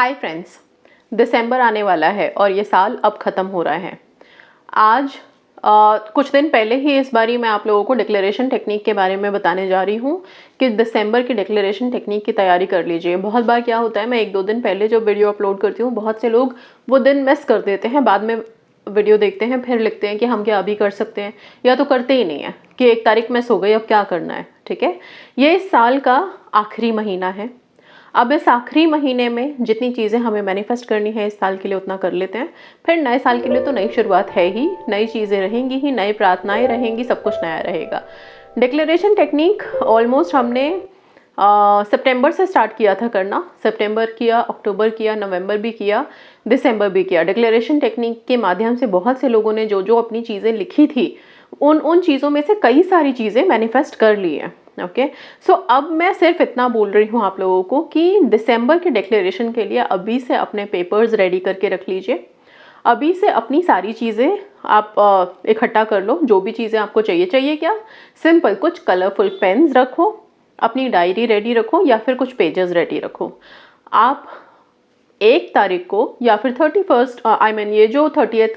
Hi friends, दिसंबर आने वाला है और ये साल अब ख़त्म हो रहा है। आज कुछ दिन पहले ही इस बारी मैं आप लोगों को डिक्लेरेशन टेक्निक के बारे में बताने जा रही हूँ कि दिसंबर की डिक्लेरेशन टेक्निक की तैयारी कर लीजिए। बहुत बार क्या होता है, मैं 1-2 दिन पहले जो वीडियो अपलोड करती हूँ, बहुत से लोग वो दिन मिस कर देते हैं, बाद में वीडियो देखते हैं, फिर लिखते हैं कि हम क्या अभी कर सकते हैं, या तो करते ही नहीं है कि 1 तारीख मिस हो गई, अब क्या करना है। ठीक है, ये इस साल का आखिरी महीना है। अब इस आखिरी महीने में जितनी चीज़ें हमें मैनिफेस्ट करनी है इस साल के लिए उतना कर लेते हैं। फिर नए साल के लिए तो नई शुरुआत है ही, नई चीज़ें रहेंगी ही, नई प्रार्थनाएं रहेंगी, सब कुछ नया रहेगा। डिक्लेरेशन टेक्निक ऑलमोस्ट हमने सितंबर से स्टार्ट किया था करना। सितंबर किया, अक्टूबर किया, नवंबर भी किया, दिसंबर भी किया। डिक्लेरेशन टेक्निक के माध्यम से बहुत से लोगों ने जो जो अपनी चीज़ें लिखी थी उन चीज़ों में से कई सारी चीज़ें मैनिफेस्ट कर ली हैं। ओके, सो अब मैं सिर्फ इतना बोल रही हूँ आप लोगों को कि दिसंबर के डिक्लेरेशन के लिए अभी से अपने पेपर्स रेडी करके रख लीजिए। अभी से अपनी सारी चीज़ें आप इकट्ठा कर लो। जो भी चीज़ें आपको चाहिए क्या, सिंपल कुछ कलरफुल पेन्स रखो, अपनी डायरी रेडी रखो, या फिर कुछ पेजेस रेडी रखो। आप 1 तारीख को या फिर 31st ये जो 30th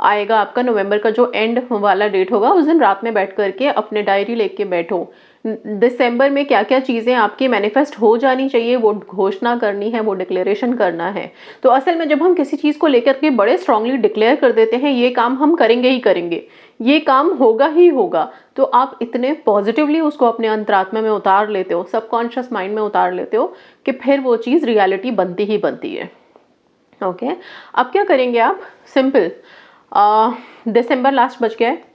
आएगा आपका, नवंबर का जो एंड वाला डेट होगा, उस दिन रात में बैठ करके अपने डायरी लेके बैठो। दिसंबर में क्या क्या चीज़ें आपकी मैनिफेस्ट हो जानी चाहिए वो घोषणा करनी है, वो डिक्लेरेशन करना है। तो असल में जब हम किसी चीज़ को लेकर के बड़े स्ट्रांगली डिक्लेयर कर देते हैं, ये काम हम करेंगे ही करेंगे, ये काम होगा ही होगा, तो आप इतने पॉजिटिवली उसको अपने अंतरात्मा में उतार लेते हो, सबकॉन्शियस माइंड में उतार लेते हो कि फिर वो चीज़ रियलिटी बनती ही बनती है। ओके, अब क्या करेंगे आप, सिंपल, दिसंबर लास्ट बच गया है,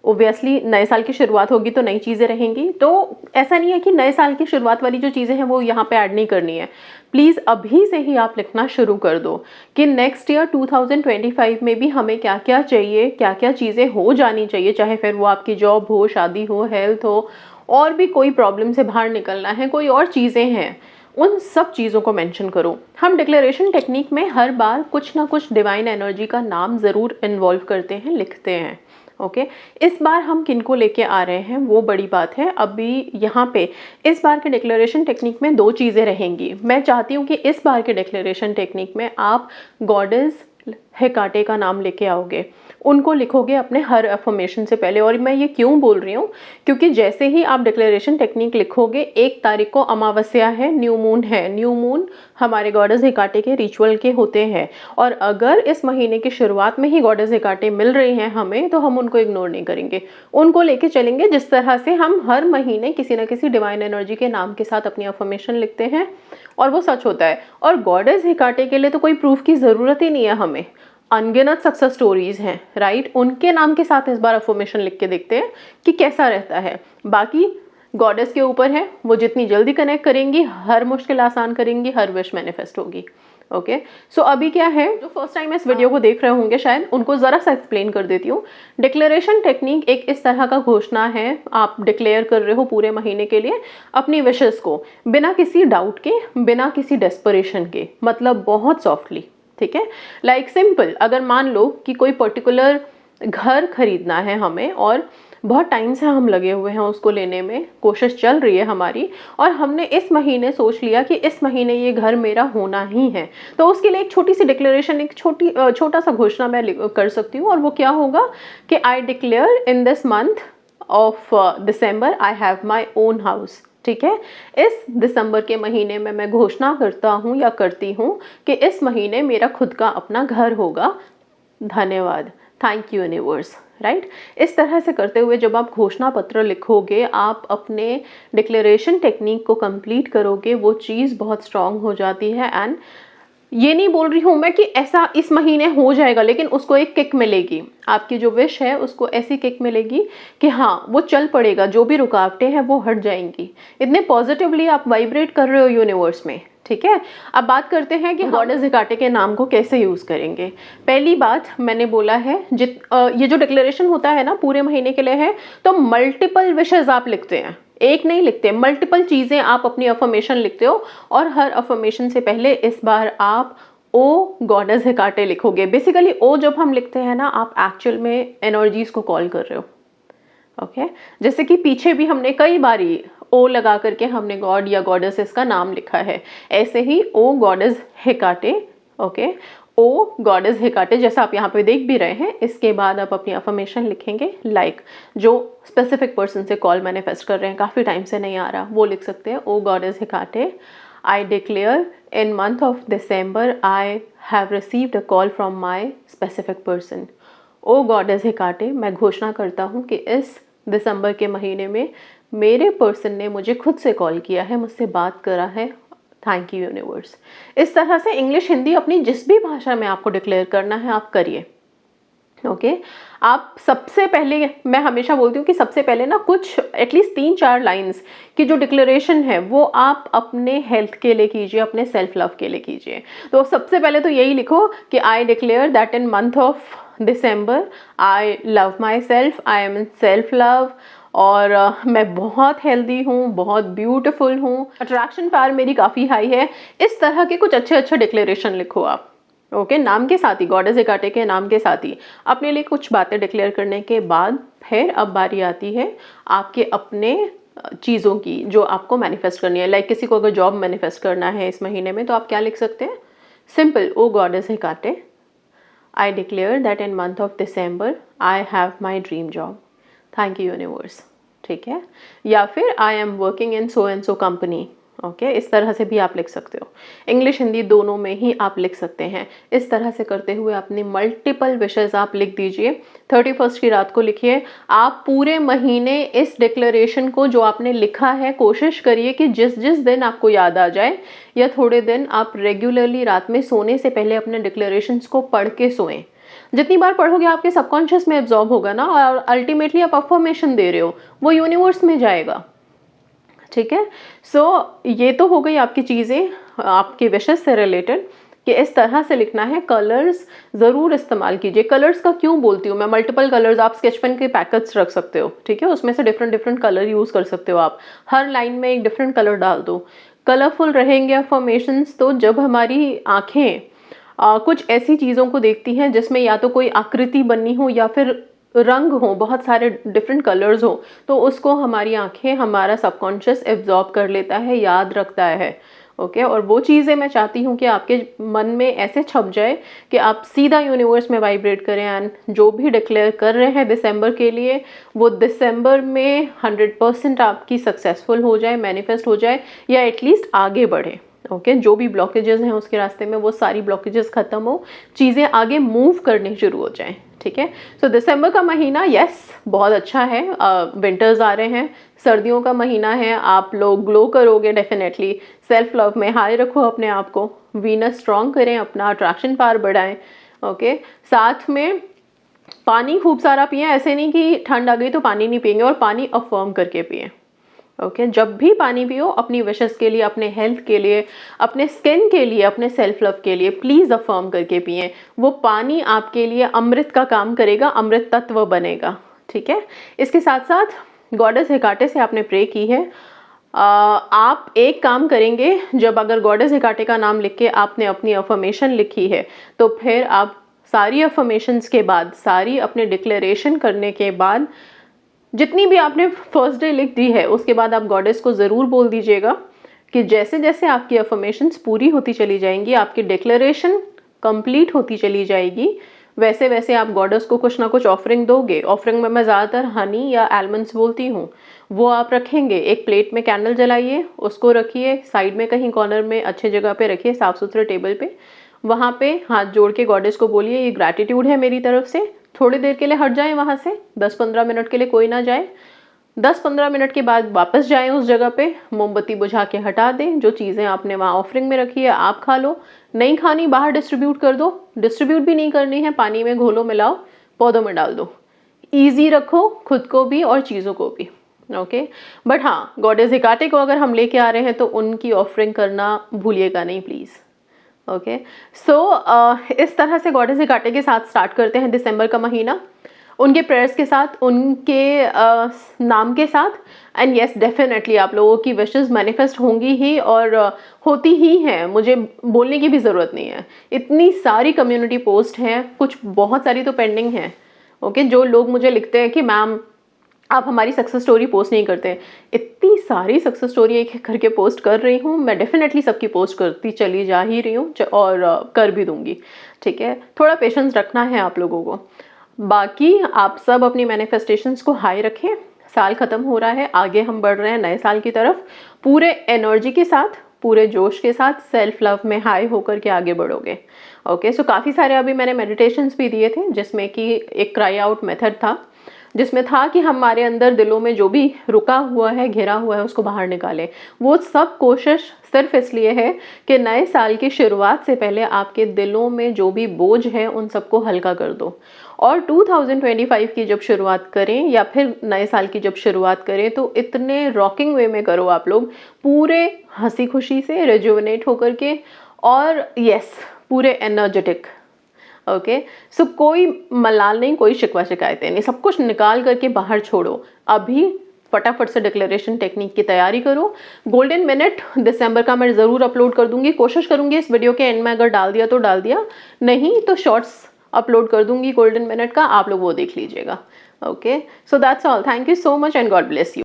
ओबियसली नए साल की शुरुआत होगी तो नई चीज़ें रहेंगी। तो ऐसा नहीं है कि नए साल की शुरुआत वाली जो चीज़ें हैं वो यहाँ पे ऐड नहीं करनी है। प्लीज़ अभी से ही आप लिखना शुरू कर दो कि नेक्स्ट ईयर 2025 में भी हमें क्या क्या चाहिए, क्या क्या चीज़ें हो जानी चाहिए, चाहे फिर वो आपकी जॉब हो, शादी हो, हेल्थ हो, और भी कोई प्रॉब्लम से बाहर निकलना है, कोई और चीज़ें हैं, उन सब चीज़ों को मेंशन करो। हम डिक्लेरेशन टेक्निक में हर बार कुछ ना कुछ डिवाइन एनर्जी का नाम ज़रूर इन्वॉल्व करते हैं, लिखते हैं। ओके, इस बार हम किनको लेके आ रहे हैं वो बड़ी बात है। अभी यहाँ पे इस बार के डिक्लेरेशन टेक्निक में 2 चीज़ें रहेंगी। मैं चाहती हूँ कि इस बार के डिक्लेरेशन टेक्निक में आप गॉडेस हेकाटे का नाम लेके आओगे, उनको लिखोगे अपने हर अफर्मेशन से पहले। और मैं ये क्यों बोल रही हूँ, क्योंकि जैसे ही आप डिक्लेरेशन टेक्निक लिखोगे, 1 तारीख को अमावस्या है, न्यू मून है। न्यू मून हमारे गॉडेस हेकाटे के रिचुअल के होते हैं, और अगर इस महीने की शुरुआत में ही गॉडेस हेकाटे मिल रही हैं हमें, तो हम उनको इग्नोर नहीं करेंगे, उनको लेके चलेंगे। जिस तरह से हम हर महीने किसी न किसी डिवाइन एनर्जी के नाम के साथ अपनी अफर्मेशन लिखते हैं और वो सच होता है। और गॉडेस हेकाटे के लिए तो कोई प्रूफ की ज़रूरत ही नहीं है हमें, अनगिनत सक्सेस स्टोरीज हैं, राइट। उनके नाम के साथ इस बार अफर्मेशन लिख के देखते हैं कि कैसा रहता है। बाकी गॉडेस के ऊपर है, वो जितनी जल्दी कनेक्ट करेंगी, हर मुश्किल आसान करेंगी, हर विश मैनिफेस्ट होगी। ओके, सो अभी क्या है, जो फर्स्ट टाइम इस वीडियो को देख रहे होंगे शायद, उनको ज़रा सा एक्सप्लेन कर देती हूँ। डिक्लेरेशन टेक्निक एक इस तरह का घोषणा है, आप डिक्लेयर कर रहे हो पूरे महीने के लिए अपनी विशेस को, बिना किसी डाउट के, बिना किसी डेस्परेशन के, मतलब बहुत सॉफ्टली। ठीक है, लाइक सिंपल, अगर मान लो कि कोई पर्टिकुलर घर खरीदना है हमें, और बहुत टाइम से हम लगे हुए हैं उसको लेने में, कोशिश चल रही है हमारी, और हमने इस महीने सोच लिया कि इस महीने ये घर मेरा होना ही है, तो उसके लिए एक छोटी सी डिक्लेरेशन, एक छोटा सा घोषणा मैं कर सकती हूँ। और वो क्या होगा कि I declare in this month of December I have my own house. ठीक है, इस दिसंबर के महीने में मैं घोषणा करता हूँ या करती हूँ कि इस महीने मेरा खुद का अपना घर होगा। धन्यवाद, थैंक यू यूनिवर्स, राइट। इस तरह से करते हुए जब आप घोषणा पत्र लिखोगे, आप अपने डिक्लेरेशन टेक्निक को कंप्लीट करोगे, वो चीज़ बहुत स्ट्रांग हो जाती है। एंड ये नहीं बोल रही हूँ मैं कि ऐसा इस महीने हो जाएगा, लेकिन उसको एक किक मिलेगी, आपकी जो विश है उसको ऐसी किक मिलेगी कि हाँ वो चल पड़ेगा, जो भी रुकावटें हैं वो हट जाएंगी। इतने पॉजिटिवली आप वाइब्रेट कर रहे हो यूनिवर्स में। ठीक है, अब बात करते हैं कि गॉडेस हेकाटे के नाम को कैसे यूज़ करेंगे। पहली बात मैंने बोला है, ये जो डिक्लेरेशन होता है ना पूरे महीने के लिए है, तो मल्टीपल विशेस आप लिखते हैं, एक नहीं लिखते, मल्टीपल चीज़ें आप अपनी अफर्मेशन लिखते हो। और हर अफर्मेशन से पहले इस बार आप ओ गॉडेस हेकाटे लिखोगे। बेसिकली ओ जब हम लिखते हैं ना, आप एक्चुअल में एनर्जीज को कॉल कर रहे हो। ओके, जैसे कि पीछे भी हमने कई बारी ओ लगा करके हमने गॉड या गॉडेसेस का नाम लिखा है। ऐसे ही ओ गॉडेस हेकाटे, ओके, ओ गॉडेस हेकाटे जैसा आप यहाँ पे देख भी रहे हैं। इसके बाद आप अपनी अफर्मेशन लिखेंगे, लाइक जो स्पेसिफिक पर्सन से कॉल मैनिफेस्ट कर रहे हैं, काफ़ी टाइम से नहीं आ रहा, वो लिख सकते हैं। O goddess Hecate, I declare in month of December I have received a call from my specific person. O goddess Hecate, मैं घोषणा करता हूँ कि इस दिसंबर के महीने में मेरे पर्सन ने मुझे खुद से कॉल किया है, मुझसे बात करा है। Thank you universe. इस तरह से इंग्लिश हिंदी अपनी जिस भी भाषा में आपको डिक्लेयर करना है आप करिए। ओके आप सबसे पहले, मैं हमेशा बोलती हूँ कि सबसे पहले ना कुछ एटलीस्ट 3-4 लाइंस की जो डिक्लेरेशन है वो आप अपने हेल्थ के लिए कीजिए, अपने सेल्फ लव के लिए कीजिए। तो सबसे पहले तो यही लिखो कि आई declare that in month of December I love my self, I am in self love, और मैं बहुत हेल्दी हूँ, बहुत ब्यूटीफुल हूँ, अट्रैक्शन पावर मेरी काफ़ी हाई है। इस तरह के कुछ अच्छे अच्छे डिक्लेरेशन लिखो आप। ओके नाम के साथ ही, गॉडेस हेकाटे के नाम के साथ ही अपने लिए कुछ बातें डिक्लेयर करने के बाद फिर अब बारी आती है आपके अपने चीज़ों की जो आपको मैनिफेस्ट करनी है। लाइक किसी को अगर जॉब मैनिफेस्ट करना है इस महीने में तो आप क्या लिख सकते हैं? Simple, O goddess Hecate, I declare that in month of December I have my dream job, thank you universe. ठीक है, या फिर I am working in so and so company. Okay इस तरह से भी आप लिख सकते हो, इंग्लिश हिंदी दोनों में ही आप लिख सकते हैं। इस तरह से करते हुए अपनी मल्टीपल विशेस आप लिख दीजिए। 31 की रात को लिखिए। आप पूरे महीने इस डिक्लेरेशन को जो आपने लिखा है कोशिश करिए कि जिस जिस दिन आपको याद आ जाए या थोड़े दिन आप रेगुलरली रात में सोने से पहले अपने डिक्लेरेशंस को पढ़ के सोएं। जितनी बार पढ़ोगे आपके सबकॉन्शियस में एब्जॉर्ब होगा ना, और अल्टीमेटली आप अफर्मेशन दे रहे हो, वो यूनिवर्स में जाएगा। ठीक है, सो ये तो हो गई आपकी चीज़ें आपके विशेष से रिलेटेड कि इस तरह से लिखना है। कलर्स ज़रूर इस्तेमाल कीजिए। कलर्स का क्यों बोलती हूँ मैं, मल्टीपल कलर्स, आप स्केच पेन के पैकेट्स रख सकते हो, ठीक है, उसमें से डिफरेंट डिफरेंट कलर यूज़ कर सकते हो आप। हर लाइन में एक डिफरेंट कलर डाल दो, कलरफुल रहेंगे अफर्मेशंस। तो जब हमारी आँखें कुछ ऐसी चीज़ों को देखती हैं जिसमें या तो कोई आकृति बननी हो या फिर रंग हो, बहुत सारे डिफरेंट कलर्स हो, तो उसको हमारी आंखें, हमारा सबकॉन्शियस एब्जॉर्ब कर लेता है, याद रखता है। ओके और वो चीज़ें मैं चाहती हूँ कि आपके मन में ऐसे छप जाए कि आप सीधा यूनिवर्स में वाइब्रेट करें एंड जो भी डिक्लेयर कर रहे हैं दिसंबर के लिए वो दिसंबर में 100% आपकी सक्सेसफुल हो जाए, मैनिफेस्ट हो जाए, या एटलीस्ट आगे बढ़े। ओके जो भी ब्लॉकेजेस हैं उसके रास्ते में वो सारी ब्लॉकेजेस ख़त्म हो, चीज़ें आगे मूव करनी शुरू हो जाएं। ठीक है, सो दिसंबर का महीना यस बहुत अच्छा है। विंटर्स आ रहे हैं, सर्दियों का महीना है, आप लोग ग्लो करोगे डेफिनेटली। सेल्फ लव में हाई रखो अपने आप को, वीनस स्ट्रॉन्ग करें, अपना अट्रैक्शन पावर बढ़ाएं। ओके साथ में पानी खूब सारा पिएं, ऐसे नहीं कि ठंड आ गई तो पानी नहीं पिएंगे, और पानी अफर्म करके पिएं। ओके जब भी पानी पियो अपनी विशेस के लिए, अपने हेल्थ के लिए, अपने स्किन के लिए, अपने सेल्फ लव के लिए प्लीज़ अफर्म करके पिएं। वो पानी आपके लिए अमृत का काम करेगा, अमृत तत्व बनेगा। ठीक है, इसके साथ साथ गॉडेस हेकाटे से आपने प्रे की है। आप एक काम करेंगे, जब अगर गॉडेस हेकाटे का नाम लिख के आपने अपनी अफर्मेशन लिखी है तो फिर आप सारी अफर्मेशंस के बाद, सारी अपने डिक्लेरेशन करने के बाद, जितनी भी आपने फर्स्ट डे लिख दी है उसके बाद आप गॉडेस को ज़रूर बोल दीजिएगा कि जैसे जैसे आपकी अफर्मेशंस पूरी होती चली जाएंगी, आपकी डिक्लेरेशन कंप्लीट होती चली जाएगी, वैसे वैसे आप गॉडेस को कुछ ना कुछ ऑफरिंग दोगे। ऑफरिंग में मैं ज़्यादातर हनी या आलमंड्स बोलती हूँ, वो आप रखेंगे। एक प्लेट में कैंडल जलाइए, उसको रखिए साइड में कहीं कॉर्नर में अच्छे जगह पे रखिए, साफ़ सुथरे टेबल पे। वहाँ पे हाथ जोड़ के गॉडेस को बोलिए ये ग्रैटिट्यूड है मेरी तरफ से। थोड़ी देर के लिए हट जाएं वहाँ से, 10-15 मिनट के लिए कोई ना जाए। 10-15 मिनट के बाद वापस जाएं उस जगह पे, मोमबत्ती बुझा के हटा दें। जो चीज़ें आपने वहाँ ऑफरिंग में रखी है आप खा लो, नहीं खानी बाहर डिस्ट्रीब्यूट कर दो। डिस्ट्रीब्यूट भी नहीं करनी है, पानी में घोलो, मिलाओ, पौधों में डाल दो। ईजी रखो खुद को भी और चीज़ों को भी। ओके बट हाँ, गॉडेस हेकाटे को अगर हम लेके आ रहे हैं तो उनकी ऑफरिंग करना भूलिएगा नहीं प्लीज़। ओके सो इस तरह से गॉडेस हेकाटे के साथ स्टार्ट करते हैं दिसंबर का महीना, उनके प्रेयर्स के साथ, उनके नाम के साथ। एंड यस डेफिनेटली आप लोगों की विशेस मैनिफेस्ट होंगी ही, और होती ही हैं, मुझे बोलने की भी ज़रूरत नहीं है। इतनी सारी कम्युनिटी पोस्ट हैं, कुछ बहुत सारी तो पेंडिंग हैं। ओके जो लोग मुझे लिखते हैं कि मैम आप हमारी सक्सेस स्टोरी पोस्ट नहीं करते। इतनी सारी सक्सेस स्टोरी एक एक करके पोस्ट कर रही हूँ मैं, डेफिनेटली सबकी पोस्ट करती चली जा ही रही हूँ और कर भी दूँगी, ठीक है। थोड़ा पेशेंस रखना है आप लोगों को। बाकी आप सब अपनी मैनिफेस्टेशंस को हाई रखें। साल ख़त्म हो रहा है, आगे हम बढ़ रहे हैं नए साल की तरफ। पूरे एनर्जी के साथ, पूरे जोश के साथ सेल्फ लव में हाई होकर के आगे बढ़ोगे। ओके, सो काफ़ी सारे अभी मैंने मेडिटेशंस भी दिए थे, जिसमें कि एक क्राई आउट मेथड था, जिसमें था कि हमारे अंदर दिलों में जो भी रुका हुआ है, घिरा हुआ है, उसको बाहर निकालें। वो सब कोशिश सिर्फ इसलिए है कि नए साल की शुरुआत से पहले आपके दिलों में जो भी बोझ है उन सबको हल्का कर दो। और 2025 की जब शुरुआत करें या फिर नए साल की जब शुरुआत करें तो इतने रॉकिंग वे में करो आप लोग, पूरे हंसी खुशी से रिजुविनेट होकर के, और यस, पूरे एनर्जेटिक। ओके, सो कोई मलाल नहीं, कोई शिकवा शिकायतें नहीं, सब कुछ निकाल करके बाहर छोड़ो। अभी फटाफट से डिक्लेरेशन टेक्निक की तैयारी करो। गोल्डन मिनट दिसंबर का मैं ज़रूर अपलोड कर दूंगी, कोशिश करूंगी इस वीडियो के एंड में, अगर डाल दिया तो डाल दिया, नहीं तो शॉर्ट्स अपलोड कर दूंगी गोल्डन मिनट का, आप लोग वो देख लीजिएगा। Okay, so that's all, thank you so much and God bless you.